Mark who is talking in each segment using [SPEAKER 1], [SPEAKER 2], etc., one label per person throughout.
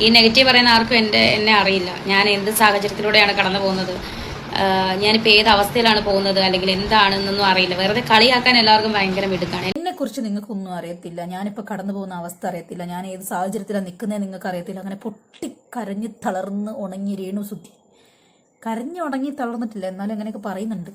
[SPEAKER 1] ഈ നെഗറ്റീവ് പറയുന്ന ആർക്കും എന്നെ അറിയില്ല. ഞാൻ എന്ത് സാഹചര്യത്തിലൂടെയാണ് കടന്നു പോകുന്നത്, ഞാനിപ്പോൾ ഏത് അവസ്ഥയിലാണ് പോകുന്നത്, അല്ലെങ്കിൽ എന്താണെന്നൊന്നും അറിയില്ല. വെറുതെ കളിയാക്കാൻ എല്ലാവർക്കും ഭയങ്കര മിടുക്കാണ്.
[SPEAKER 2] എന്നെ കുറിച്ച് നിങ്ങൾക്കൊന്നും അറിയത്തില്ല, ഞാനിപ്പോൾ കടന്നു പോകുന്ന അവസ്ഥ അറിയത്തില്ല, ഞാൻ ഏത് സാഹചര്യത്തിലാണ് നിൽക്കുന്നത് നിങ്ങൾക്ക് അറിയത്തില്ല. അങ്ങനെ പൊട്ടിക്കരഞ്ഞ് തളർന്ന് ഉണങ്ങി രേണു സുധി. കരഞ്ഞു ഉണങ്ങി തളർന്നിട്ടില്ല, എന്നാലും അങ്ങനെയൊക്കെ പറയുന്നുണ്ട്.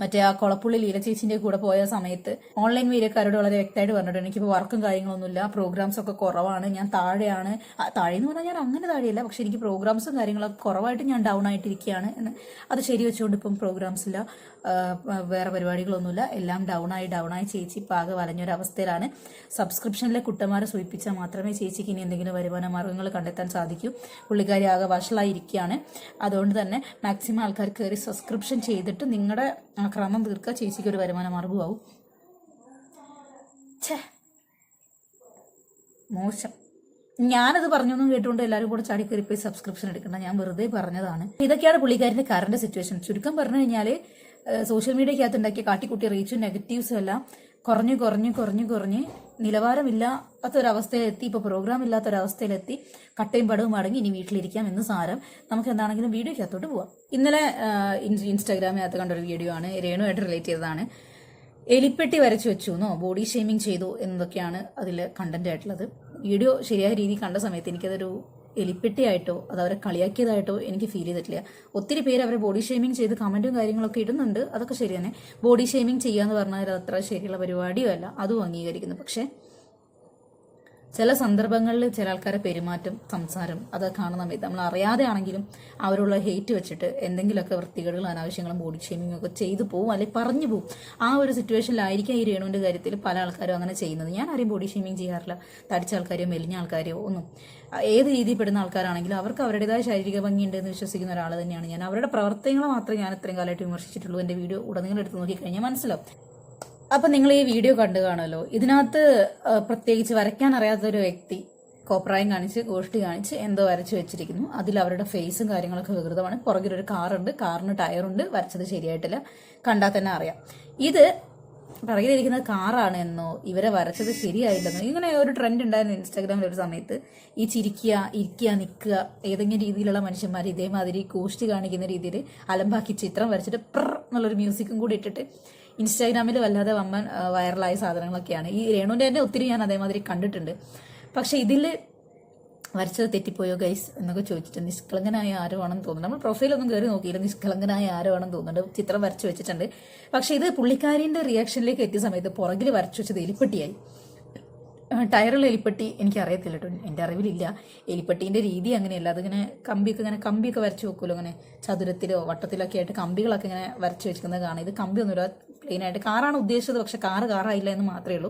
[SPEAKER 2] മറ്റേ ആ കൊളപ്പുള്ളി ലീല ചേച്ചിന്റെ കൂടെ പോയ സമയത്ത് ഓൺലൈൻ മീഡിയക്കാരോട് വളരെ വ്യക്തമായിട്ട് പറഞ്ഞിട്ടുണ്ട്, എനിക്കിപ്പോൾ വർക്കും കാര്യങ്ങളൊന്നുമില്ല, പ്രോഗ്രാംസ് ഒക്കെ കുറവാണ്, ഞാൻ താഴെയാണ്. താഴെയെന്ന് പറഞ്ഞാൽ ഞാൻ അങ്ങനെ താഴെയല്ല, പക്ഷെ എനിക്ക് പ്രോഗ്രാംസും കാര്യങ്ങളൊക്കെ കുറവായിട്ട് ഞാൻ ഡൗൺ ആയിട്ടിരിക്കുകയാണ് എന്ന്. അത് ശരി വെച്ചുകൊണ്ട് ഇപ്പം പ്രോഗ്രാംസ് ഇല്ല, വേറെ പരിപാടികളൊന്നുമില്ല, എല്ലാം ഡൗൺ ആയി ചേച്ചി ഇപ്പം ആകെ വലഞ്ഞൊരവസ്ഥയിലാണ്. സബ്സ്ക്രിപ്ഷനിലെ കുട്ടന്മാരെ സൂചിപ്പിച്ചാൽ മാത്രമേ ചേച്ചിക്ക് ഇനി എന്തെങ്കിലും വരുമാന മാർഗ്ഗങ്ങൾ കണ്ടെത്താൻ സാധിക്കൂ. പുള്ളിക്കാരി ആകെ വഷളായിരിക്കുകയാണ്. അതുകൊണ്ട് തന്നെ മാക്സിമം ആൾക്കാർ കയറി സബ്സ്ക്രിപ്ഷൻ ചെയ്തിട്ട് നിങ്ങളുടെ ക്രമം തീർക്കുക, ചേച്ചിക്ക് ഒരു വരുമാന മാർഗ്ഗമാവും. മോശം. ഞാനത് പറഞ്ഞൊന്നും കേട്ടുകൊണ്ട് എല്ലാവരും കൂടെ ചാടിക്കയറിപ്പോയി സബ്സ്ക്രിപ്ഷൻ എടുക്കണം, ഞാൻ വെറുതെ പറഞ്ഞതാണ്. ഇതൊക്കെയാണ് പുള്ളിക്കാരിന്റെ കറണ്ട് സിറ്റുവേഷൻ. ചുരുക്കം പറഞ്ഞു കഴിഞ്ഞാൽ സോഷ്യൽ മീഡിയക്കകത്ത് ഉണ്ടാക്കിയ കാട്ടിക്കുട്ടി റീച്ചും നെഗറ്റീവ്സും എല്ലാം കുറഞ്ഞ് നിലവാരമില്ലാത്തൊരവസ്ഥയിലെത്തി. ഇപ്പോൾ പ്രോഗ്രാം ഇല്ലാത്തൊരവസ്ഥയിലെത്തി. കട്ടയും പടവും അടങ്ങി ഇനി വീട്ടിലിരിക്കാം എന്ന് സാരം. നമുക്ക് എന്താണെങ്കിലും വീഡിയോക്കകത്തോട്ട് പോവാം. ഇന്നലെ ഇൻസ്റ്റാഗ്രാമിനകത്ത് കണ്ടൊരു വീഡിയോ ആണ്, രേണുവായിട്ട് റിലേറ്റ് ചെയ്തതാണ്. എലിപ്പെട്ടി വരച്ചു വെച്ചു എന്നോ ബോഡി ഷെയ്മിങ് ചെയ്തു എന്നതൊക്കെയാണ് അതിൽ കണ്ടന്റ് ആയിട്ടുള്ളത്. വീഡിയോ ശരിയായ രീതിയിൽ കണ്ട സമയത്ത് എനിക്കതൊരു എലിപ്പെട്ടിയായിട്ടോ അത് അവരെ കളിയാക്കിയതായിട്ടോ എനിക്ക് ഫീൽ ചെയ്തിട്ടില്ല. ഒത്തിരി പേര് അവരെ ബോഡി ഷെയ്മിങ് ചെയ്ത് കമന്റും കാര്യങ്ങളൊക്കെ ഇടുന്നുണ്ട്, അതൊക്കെ ശരി തന്നെ. ബോഡി ഷെയ്മിങ് ചെയ്യാന്ന് പറഞ്ഞാൽ അത്ര ശരിയുള്ള പരിപാടിയോ അല്ല, അതും അംഗീകരിക്കുന്നു. പക്ഷെ ചില സന്ദർഭങ്ങളിൽ ചില ആൾക്കാരെ പെരുമാറ്റം, സംസാരം അതൊക്കെ കാണുന്ന സമയത്ത് നമ്മൾ അറിയാതെ ആണെങ്കിലും അവരുള്ള ഹെയ്റ്റ് വെച്ചിട്ട് എന്തെങ്കിലുമൊക്കെ വൃത്തികേടുകളും അനാവശ്യങ്ങളും ബോഡി ഷെയ്മിങ്ങും ഒക്കെ ചെയ്തു പോകും, അല്ലെങ്കിൽ പറഞ്ഞു പോകും. ആ ഒരു സിറ്റുവേഷനിലായിരിക്കും ഈ രേണുവിന്റെ കാര്യത്തിൽ പല ആൾക്കാരും അങ്ങനെ ചെയ്യുന്നത്. ഞാൻ ആരെയും ബോഡി ഷെയ്മിങ് ചെയ്യാറില്ല. തടിച്ച ആൾക്കാരെയോ മെലിഞ്ഞ ആൾക്കാരെയോ ഒന്നും. ഏത് രീതിയിൽ പെടുന്ന ആൾക്കാരാണെങ്കിലും അവർക്ക് അവരുടേതായ ശാരീരിക ഭംഗിയുണ്ട് എന്ന് വിശ്വസിക്കുന്ന ഒരാൾ തന്നെയാണ് ഞാൻ. അവരുടെ പ്രവർത്തനങ്ങൾ മാത്രമേ ഞാൻ ഇത്രയും കാലമായിട്ട് വിമർശിച്ചിട്ടുള്ളൂ. എൻ്റെ വീഡിയോ ഉടനീളം എടുത്ത് നോക്കിക്കഴിഞ്ഞാൽ മനസ്സിലാവും. അപ്പം നിങ്ങൾ ഈ വീഡിയോ കണ്ടു കാണുമല്ലോ. ഇതിനകത്ത് പ്രത്യേകിച്ച് വരയ്ക്കാൻ അറിയാത്തൊരു വ്യക്തി കോപ്രായം കാണിച്ച് ഗോഷ്ടി കാണിച്ച് എന്തോ വരച്ചു വെച്ചിരിക്കുന്നു. അതിൽ അവരുടെ ഫേസും കാര്യങ്ങളൊക്കെ വികൃതമാണ്. പുറകിലൊരു കാറുണ്ട്, കാറിന് ടയറുണ്ട്, വരച്ചത് ശരിയായിട്ടില്ല, കണ്ടാൽ തന്നെ അറിയാം. ഇത് പുറകിലിരിക്കുന്നത് കാറാണ് എന്നോ ഇവരെ വരച്ചത് ശരിയായില്ലെന്നോ ഇങ്ങനെ ഒരു ട്രെൻഡ് ഉണ്ടായിരുന്നു ഇൻസ്റ്റാഗ്രാമിൽ ഒരു സമയത്ത്. ഈ ചിരിക്കുക, ഇരിക്കുക, നിൽക്കുക, ഏതെങ്കിലും രീതിയിലുള്ള മനുഷ്യന്മാർ ഇതേമാതിരി ഗോഷ്ടി കാണിക്കുന്ന രീതിയിൽ അലമ്പാക്കി ചിത്രം വരച്ചിട്ട് എന്നുള്ളൊരു മ്യൂസിക്കും കൂടി ഇട്ടിട്ട് ഇൻസ്റ്റാഗ്രാമിൽ വല്ലാതെ വമ്പൻ വൈറലായ സാധനങ്ങളൊക്കെയാണ്. ഈ രേണുവിൻ്റെ തന്നെ ഒത്തിരി ഞാൻ അതേമാതിരി കണ്ടിട്ടുണ്ട്. പക്ഷെ ഇതിൽ വരച്ചത് തെറ്റിപ്പോയോ ഗൈസ് എന്നൊക്കെ ചോദിച്ചിട്ട് നിഷ്കളങ്കനായ ആരോ ആണെന്ന് തോന്നുന്നു. നമ്മൾ പ്രൊഫൈലൊന്നും കയറി നോക്കിയില്ല, നിഷ്കളങ്കനായ ആരോ ആണെന്ന് തോന്നുന്നുണ്ട്. ചിത്രം വരച്ചു വെച്ചിട്ടുണ്ട്. പക്ഷെ ഇത് പുള്ളിക്കാരിൻ്റെ റിയാക്ഷനിലേക്ക് എത്തിയ സമയത്ത് പുറകിൽ വരച്ചു വെച്ചത് എലിപ്പെട്ടിയായി. ടയറുള്ള എലിപ്പെട്ടി എനിക്ക് അറിയത്തില്ല കേട്ടോ, എൻ്റെ അറിവിലില്ല. എലിപ്പെട്ടീൻ്റെ രീതി അങ്ങനെയല്ല. അതിങ്ങനെ കമ്പിയൊക്കെ വരച്ചു വെക്കുമല്ലോ, അങ്ങനെ ചതുരത്തിലോ വട്ടത്തിലൊക്കെ ആയിട്ട് കമ്പികളൊക്കെ ഇങ്ങനെ വരച്ചു വെച്ചിരിക്കുന്നത് കാണാം. ഇത് കമ്പിയൊന്നുമില്ല, പ്ലെയിനായിട്ട്. കാറാണ് ഉദ്ദേശിച്ചത്, പക്ഷെ കാറായില്ല എന്ന് മാത്രമേ ഉള്ളൂ.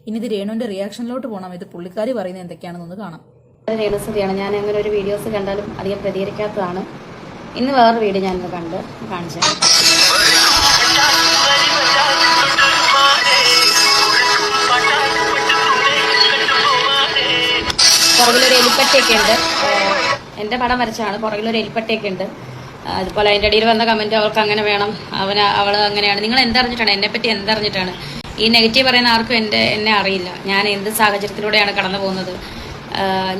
[SPEAKER 2] ഇനി ഇത് രേണുവിൻ്റെ റിയാക്ഷനിലോട്ട് പോകണം. ഇത് പുള്ളിക്കാരി പറയുന്നത് എന്തൊക്കെയാണെന്നൊന്ന് കാണാം.
[SPEAKER 1] രേണുസുതിയാണ്. ഞാൻ അങ്ങനെ ഒരു വീഡിയോസ് കണ്ടാലും അധികം പ്രതികരിക്കാത്തതാണ്. ഇന്ന് വേറൊരു വീഡിയോ ഞാനിന്ന് കാണിച്ചു. പുറകിലൊരു എലിപ്പട്ടയൊക്കെ ഉണ്ട്. എൻ്റെ പടം വരച്ചാണ്. പുറകിലൊരു എലിപ്പട്ടയൊക്കെ ഉണ്ട്. അതുപോലെ അതിൻ്റെ ഇടയിൽ വന്ന കമൻറ്റ് അവൾക്ക് അങ്ങനെ വേണം, അവൾ അങ്ങനെയാണ്. നിങ്ങൾ എന്തറിഞ്ഞിട്ടാണ്, എന്നെപ്പറ്റി എന്തറിഞ്ഞിട്ടാണ്? ഈ നെഗറ്റീവ് പറയുന്ന ആർക്കും എന്നെ അറിയില്ല. ഞാൻ എന്ത് സാഹചര്യത്തിലൂടെയാണ് കടന്നു പോകുന്നത്,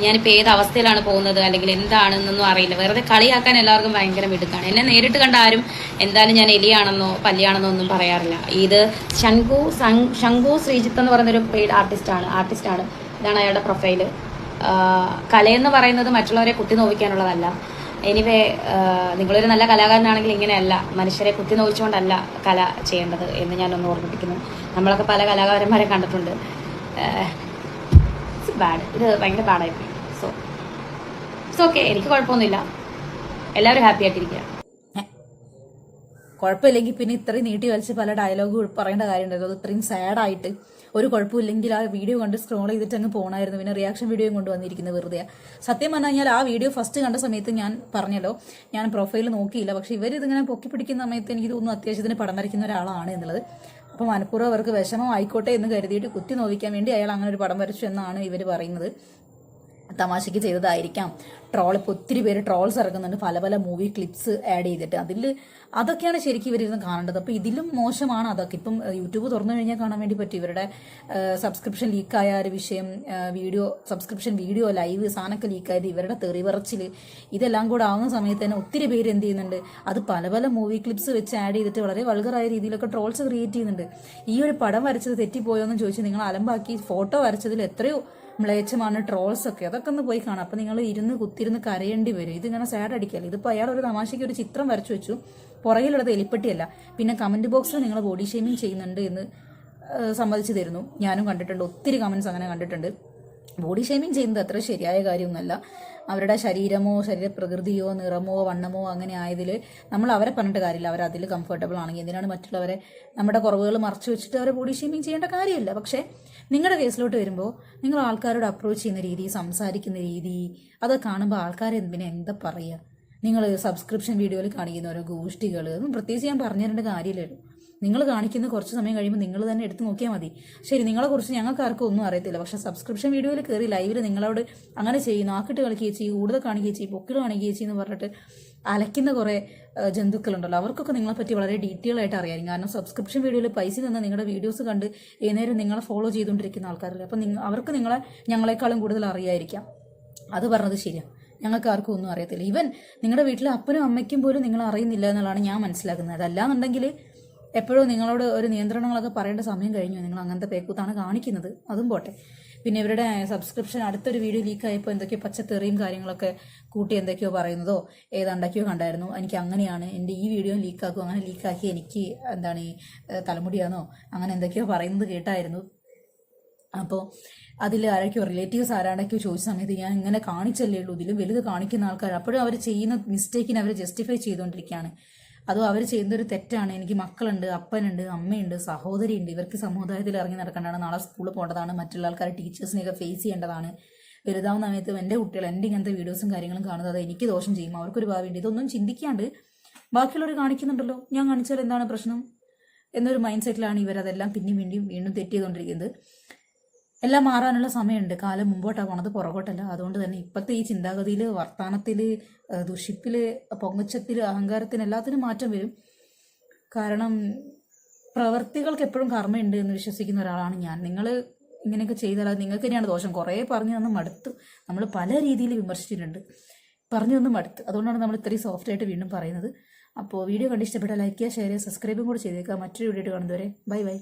[SPEAKER 1] ഞാനിപ്പോൾ ഏത് അവസ്ഥയിലാണ് പോകുന്നത്, അല്ലെങ്കിൽ എന്താണെന്നൊന്നും അറിയില്ല. വെറുതെ കളിയാക്കാൻ എല്ലാവർക്കും ഭയങ്കര മിടുക്കാണ്. എന്നെ നേരിട്ട് കണ്ട ആരും എന്തായാലും ഞാൻ എലിയാണെന്നോ പല്ലിയാണെന്നോ ഒന്നും പറയാറില്ല. ഇത് ശംഖു ശ്രീജിത്ത് എന്ന് പറയുന്നൊരു പെയ്ഡ് ആർട്ടിസ്റ്റാണ്. ഇതാണ് അയാളുടെ പ്രൊഫൈല്. കലയെന്ന് പറയുന്നത് മറ്റുള്ളവരെ കുത്തി നോവിക്കാനുള്ളതല്ല. എനിവേ, നിങ്ങളൊരു നല്ല കലാകാരനാണെങ്കിൽ ഇങ്ങനെയല്ല, മനുഷ്യരെ കുത്തി നോവിച്ചുകൊണ്ടല്ല കല ചെയ്യേണ്ടത് എന്ന് ഞാനൊന്ന് ഓർമ്മിപ്പിക്കുന്നു. നമ്മളൊക്കെ പല കലാകാരന്മാരെ കണ്ടിട്ടുണ്ട്. ഇത് ഭയങ്കര ബാഡായിപ്പോയി. സോ ഓക്കെ, എനിക്ക് കുഴപ്പമൊന്നുമില്ല. എല്ലാവരും ഹാപ്പി ആയിട്ടിരിക്കുക.
[SPEAKER 2] കുഴപ്പമില്ലെങ്കിൽ പിന്നെ ഇത്രയും നീട്ടി വലിച്ച് പല ഡയലോഗ് പറയേണ്ട കാര്യമുണ്ടല്ലോ. അത് ഇത്രയും സാഡായിട്ട് ഒരു കുഴപ്പമില്ലെങ്കിൽ ആ വീഡിയോ കണ്ട് സ്ക്രോൾ ചെയ്തിട്ട് അങ്ങ് പോകണമായിരുന്നു. പിന്നെ റിയാക്ഷൻ വീഡിയോയും കൊണ്ടുവന്നിരിക്കുന്നത് വെറുതെ. സത്യം പറഞ്ഞു കഴിഞ്ഞാൽ ആ വീഡിയോ ഫസ്റ്റ് കണ്ട സമയത്ത് ഞാൻ പറഞ്ഞല്ലോ, ഞാൻ പ്രൊഫൈൽ നോക്കിയില്ല. പക്ഷെ ഇവരിതിങ്ങനെ പൊക്കി പിടിക്കുന്ന സമയത്ത് എനിക്ക് തോന്നുന്നു അത്യാവശ്യത്തിന് പടം വരയ്ക്കുന്ന ഒരാളാണ് എന്നുള്ളത്. അപ്പോൾ മനഃപൂർവ്വം അവർക്ക് വിഷമം ആയിക്കോട്ടെ എന്ന് കരുതിയിട്ട് കുത്തി നോവിക്കാൻ വേണ്ടി അയാൾ അങ്ങനെ ഒരു പടം വരച്ചു എന്നാണ് ഇവർ പറയുന്നത്. തമാശയ്ക്ക് ചെയ്തതായിരിക്കാം. ഇപ്പോൾ ഒത്തിരി പേര് ട്രോൾസ് ഇറക്കുന്നുണ്ട്, പല പല മൂവി ക്ലിപ്സ് ആഡ് ചെയ്തിട്ട്. അതൊക്കെയാണ് ശരിക്കും ഇവരിരുന്ന് കാണേണ്ടത്. അപ്പോൾ ഇതിലും മോശമാണ് അതൊക്കെ. ഇപ്പം യൂട്യൂബ് തുറന്നു കഴിഞ്ഞാൽ കാണാൻ വേണ്ടി പറ്റും ഇവരുടെ സബ്സ്ക്രിപ്ഷൻ ലീക്കായ ഒരു വിഷയം, സബ്സ്ക്രിപ്ഷൻ വീഡിയോ ലൈവ് സാധനമൊക്കെ ലീക്കായത്, ഇവരുടെ തെറിവറച്ചിൽ, ഇതെല്ലാം കൂടെ ആവുന്ന സമയത്ത് തന്നെ ഒത്തിരി പേര് എന്ത് ചെയ്യുന്നുണ്ട്, അത് പല പല മൂവി ക്ലിപ്സ് വെച്ച് ആഡ് ചെയ്തിട്ട് വളരെ വൾഗറായ രീതിയിലൊക്കെ ട്രോൾസ് ക്രിയേറ്റ് ചെയ്യുന്നുണ്ട്. ഈ ഒരു പടം വരച്ചത് തെറ്റിപ്പോയോന്ന് ചോദിച്ച് നിങ്ങൾ അലമ്പാക്കി ഫോട്ടോ വരച്ചതിൽ എത്രയോ മ്ലേച്ഛമാണ് ട്രോൾസ് ഒക്കെ. അതൊക്കെ ഒന്ന് പോയി കാണാം. അപ്പം നിങ്ങൾ കുത്തിരുന്ന് കരയേണ്ടി വരും. ഇതിങ്ങനെ സാഡ് അടിക്കല്ലേ. ഇതിപ്പോൾ അയാൾ ഒരു തമാശയ്ക്ക് ഒരു ചിത്രം വരച്ചു വെച്ചു, പുറകിലുള്ളത് എലിപ്പെട്ടിയല്ല. പിന്നെ കമന്റ് ബോക്സിൽ നിങ്ങൾ ബോഡി ഷെയ്മിങ് ചെയ്യുന്നുണ്ട് എന്ന് സമ്മതിച്ചു തരുന്നു. ഞാനും കണ്ടിട്ടുണ്ട്, ഒത്തിരി കമന്റ്സ് അങ്ങനെ കണ്ടിട്ടുണ്ട്. ബോഡി ഷെയ്മിങ് ചെയ്യുന്നത് അത്ര ശരിയായ കാര്യമൊന്നുമല്ല. അവരുടെ ശരീരമോ ശരീരപ്രകൃതിയോ നിറമോ വണ്ണമോ അങ്ങനെ ആയതിൽ നമ്മൾ അവരെ പറഞ്ഞിട്ട് കാര്യമില്ല. അവർ അതിൽ കംഫർട്ടബിൾ ആണെങ്കിൽ എന്തിനാണ് മറ്റുള്ളവരെ നമ്മുടെ കുറവുകൾ മറച്ചു വെച്ചിട്ട് അവരെ ബോഡി ഷെയ്മിങ് ചെയ്യേണ്ട കാര്യമില്ല. പക്ഷേ നിങ്ങളുടെ കേസിലോട്ട് വരുമ്പോൾ നിങ്ങൾ ആൾക്കാരോട് അപ്രോച്ച് ചെയ്യുന്ന രീതി, സംസാരിക്കുന്ന രീതി, അത് കാണുമ്പോൾ ആൾക്കാരെ പിന്നെ എന്താ പറയുക. നിങ്ങൾ സബ്സ്ക്രിപ്ഷൻ വീഡിയോയിൽ കാണിക്കുന്ന ഓരോ ഗോഷ്ടികൾ, അതൊന്നും പ്രത്യേകിച്ച് ഞാൻ പറഞ്ഞു തരേണ്ട കാര്യമില്ലല്ലോ. നിങ്ങൾ കാണിക്കുന്ന കുറച്ച് സമയം കഴിയുമ്പോൾ നിങ്ങൾ തന്നെ എടുത്ത് നോക്കിയാൽ മതി. ശരി, നിങ്ങളെക്കുറിച്ച് ഞങ്ങൾക്ക് ആർക്കും ഒന്നും അറിയത്തില്ല, പക്ഷേ സബ്സ്ക്രിപ്ഷൻ വീഡിയോയിൽ കയറി ലൈവിൽ നിങ്ങളോട് അങ്ങനെ ചെയ്യും, നാക്കിട്ട് കളിക്കുകയും ചെയ്യും, കൂടുതൽ കാണിക്കുകയും ചെയ്യും, പൊക്കിൽ കാണിക്കുകയും ചെയ്യുമെന്ന് പറഞ്ഞിട്ട് അലയ്ക്കുന്ന കുറേ ജന്തുക്കളുണ്ടല്ലോ. അവർക്കൊക്കെ നിങ്ങളെപ്പറ്റി വളരെ ഡീറ്റെയിൽ ആയിട്ട് അറിയാം. കാരണം സബ്സ്ക്രിപ്ഷൻ വീഡിയോയിൽ പൈസ തന്ന നിങ്ങളുടെ വീഡിയോസ് കണ്ട് ഏനേരം നിങ്ങളെ ഫോളോ ചെയ്തുകൊണ്ടിരിക്കുന്ന ആൾക്കാരല്ലേ. അപ്പം അവർക്ക് നിങ്ങളെ ഞങ്ങളെക്കാളും കൂടുതൽ അറിയായിരിക്കാം. അത് പറഞ്ഞത് ശരിയാണ്. ഞങ്ങൾക്ക് ആർക്കും ഒന്നും അറിയത്തില്ല. ഈവൻ നിങ്ങളുടെ വീട്ടിലെ അപ്പനും അമ്മയ്ക്കും പോലും നിങ്ങൾ അറിയുന്നില്ല എന്നുള്ളതാണ് ഞാൻ മനസ്സിലാക്കുന്നത്. അതല്ലാന്നുണ്ടെങ്കിൽ എപ്പോഴും നിങ്ങളോട് ഒരു നിയന്ത്രണങ്ങളൊക്കെ പറയേണ്ട സമയം കഴിഞ്ഞു. നിങ്ങൾ അങ്ങനത്തെ പേക്കൂത്താണ് കാണിക്കുന്നത്. അതും പോട്ടെ. പിന്നെ ഇവരുടെ സബ്സ്ക്രിപ്ഷൻ അടുത്തൊരു വീഡിയോ ലീക്കായപ്പോൾ എന്തൊക്കെയോ പച്ചത്തെറിയും കാര്യങ്ങളൊക്കെ കൂട്ടി എന്തൊക്കെയോ പറയുന്നതോ ഏതാണ്ടൊക്കെയോ കണ്ടായിരുന്നു. എനിക്ക് അങ്ങനെയാണ്, എൻ്റെ ഈ വീഡിയോ ലീക്കാക്കും, അങ്ങനെ ലീക്കാക്കി എനിക്ക് തലമുടിയാണോ അങ്ങനെ എന്തൊക്കെയോ പറയുന്നത് കേട്ടായിരുന്നു. അപ്പോൾ അതിൽ ആരൊക്കെയോ റിലേറ്റീവ്സ് ആരാണ്ടൊക്കെയോ ചോദിച്ച സമയത്ത് ഞാൻ ഇങ്ങനെ കാണിച്ചല്ലേ ഉള്ളൂ, ഇതിലും വലുത് കാണിക്കുന്ന ആൾക്കാർ. അപ്പോഴും അവർ ചെയ്യുന്ന മിസ്റ്റേക്കിനെ അവർ ജസ്റ്റിഫൈ ചെയ്തുകൊണ്ടിരിക്കുകയാണ്. അതോ അവർ ചെയ്യുന്നൊരു തെറ്റാണ്. എനിക്ക് മക്കളുണ്ട്, അപ്പനുണ്ട്, അമ്മയുണ്ട്, സഹോദരിയുണ്ട്, ഇവർക്ക് സമുദായത്തിൽ ഇറങ്ങി നടക്കേണ്ടതാണ്, നാളെ സ്കൂളിൽ പോകേണ്ടതാണ്, മറ്റുള്ള ആൾക്കാർ ടീച്ചേഴ്സിനെയൊക്കെ ഫേസ് ചെയ്യേണ്ടതാണ്. വലുതാവുന്ന സമയത്ത് എൻ്റെ കുട്ടികൾ എൻ്റെ ഇങ്ങനത്തെ വീഡിയോസും കാര്യങ്ങളും കാണുന്നത് അത് എനിക്ക് ദോഷം ചെയ്യും, അവർക്കൊരു ഭാവിയുണ്ട്. ഇതൊന്നും ചിന്തിക്കാണ്ട് ബാക്കിയുള്ളവർ കാണിക്കുന്നുണ്ടല്ലോ, ഞാൻ കാണിച്ചാൽ എന്താണ് പ്രശ്നം എന്നൊരു മൈൻഡ് സെറ്റിലാണ് ഇവരതെല്ലാം വീണ്ടും തെറ്റ് ചെയ്തുകൊണ്ടിരിക്കുന്നത്. എല്ലാം മാറാനുള്ള സമയമുണ്ട്. കാലം മുമ്പോട്ടാണ് പോണത്, പുറകോട്ടല്ല. അതുകൊണ്ട് തന്നെ ഇപ്പോഴത്തെ ഈ ചിന്താഗതിയിൽ, വർത്തമാനത്തിൽ, ദുഷിപ്പിൽ, പൊങ്ങച്ചത്തിൽ, അഹങ്കാരത്തിന് എല്ലാത്തിനും മാറ്റം വരും. കാരണം പ്രവർത്തികൾക്ക് എപ്പോഴും കർമ്മയുണ്ട് എന്ന് വിശ്വസിക്കുന്ന ഒരാളാണ് ഞാൻ. നിങ്ങൾ ഇങ്ങനെയൊക്കെ ചെയ്താൽ അത് നിങ്ങൾക്ക് തന്നെയാണ് ദോഷം. കുറേ പറഞ്ഞു തന്ന് മടുത്തു. നമ്മൾ പല രീതിയിൽ വിമർശിച്ചിട്ടുണ്ട്, പറഞ്ഞു തന്ന് മടുത്ത്. അതുകൊണ്ടാണ് നമ്മൾ ഇത്രയും സോഫ്റ്റായിട്ട് വീണ്ടും പറയുന്നത്. അപ്പോൾ വീഡിയോ കണ്ട് ഇഷ്ടപ്പെട്ടാൽ ലൈക്ക് ചെയ്യുക, ഷെയർ ചെയ്യുക, സബ്സ്ക്രൈബും കൂടെ ചെയ്തേക്കുക. മറ്റൊരു വീഡിയോ കാണുന്നവരെ ബൈ ബൈ.